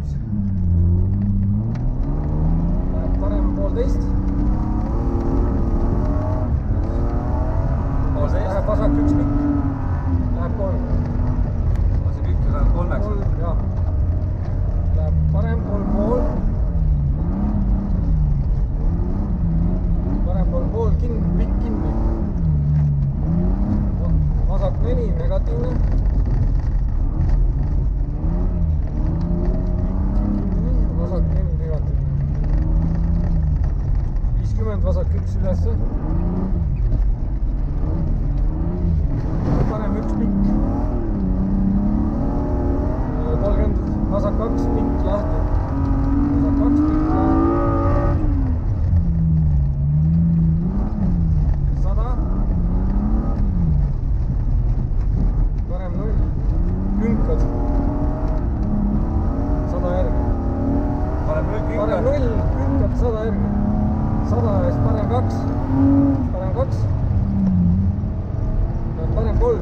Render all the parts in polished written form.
1. Läheb parem 1,5. Läheb vasak 1 pikk. Läheb 3. Vasak 1 ja läheb 3-ks. 3, jah. Läheb parem 3,5. Parem 3,5 kinni, pikk kinni. Vasak 4, negatiivne. Vasak 4, negatiivne. 50, vasak 1 ülesse. Parem 1 pikk. 30, vasak 2 pikk lahti. Vasak 2 pikk lahti. 100. Parem 0. Künkad. 100 järgi. Parem 0 künkad. Parem 0, künkad 100 järgi. 100 eest parem 2. Parem 2. Parem 3.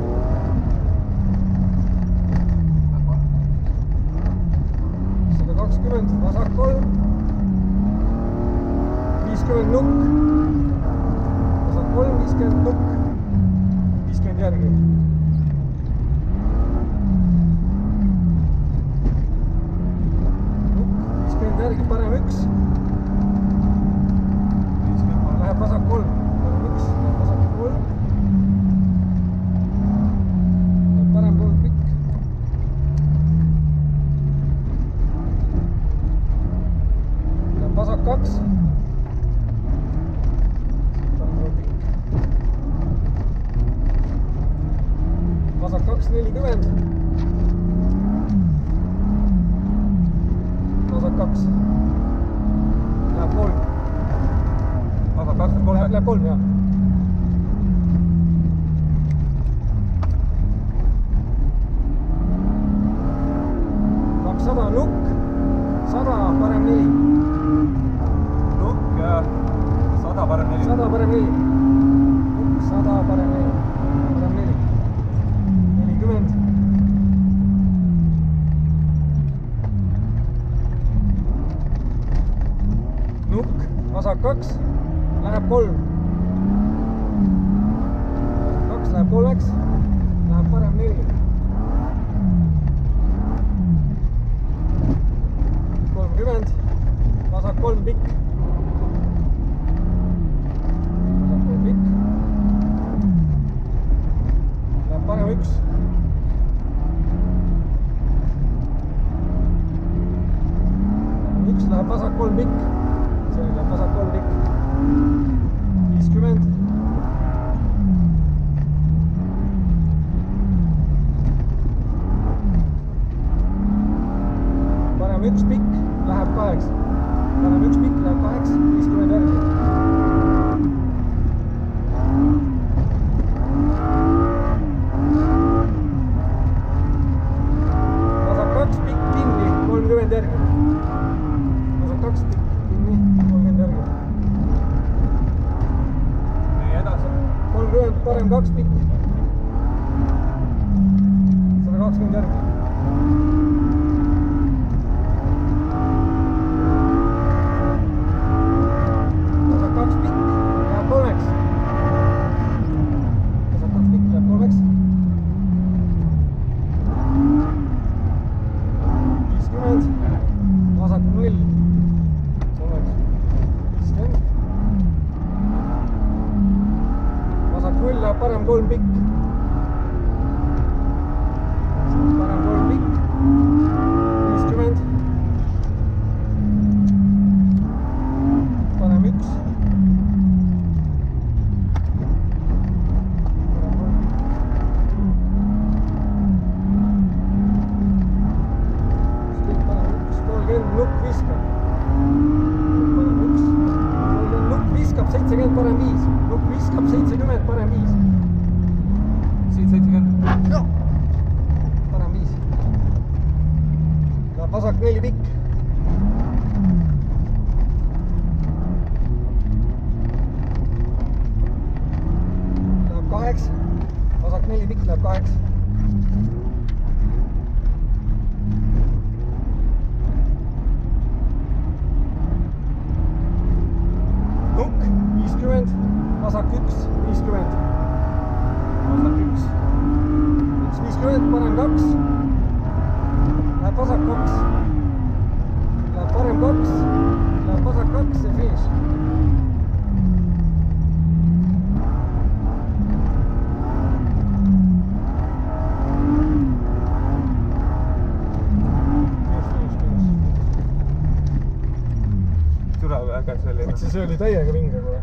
120, vasak 3. 50 nukk. Vasak 3, 50 nukk. 50 järgi. Nukk, 50 järgi, parem 1. Läheb vasak 3. Parem 1, läheb vasak 3. Parem 3 pikk. Läheb vasak 2. Parem 3 pikk. Vasak 2, 40. Vasak 2. Läheb 3. Vasak 2 ja 3. Läheb 3, jah. Nukk, 100, parem 4. Nukk ja 100 parem 4. 100 parem 4. Nukk, 100 parem 4. Parem 4. 40. Nukk, vasak 2. Läheb 3. 2 läheb 3-ks. Läheb parem 4. 30, vasak 3 pikk. Vasak 3 pikk. Läheb parem 1. Üks läheb vasak 3 pikk. See läheb vasak 3 pikk. 50. Parem 1 pikk. Läheb 8. Parem 1 pikk läheb 8, 50 järgi. Vasak 2 pikk kinni, 30 järgi. Vasak 2 pikk kinni, 30 järgi. Nii edasi. 30, parem 2 pikk. 120 järgi. Vasak 0. 50. Vasak 0 läheb parem 3 pikk. Parem 3 pikk. 50. Parem 1. Nukk viskab. Nukk viskab 70, parem 5. Nukk viskab 70, parem 5. Siin 70. Joo. Parem 5. Läheb vasak 4 pikk. Läheb 8. Vasak 4 pikk läheb 8. vasak 1, 50. vasak 1. 1,50, parem 2. Läheb vasak 2. Läheb parem 2. Läheb vasak 2 ja finiš. Türa või äge selline. See oli täiega vinge kohe.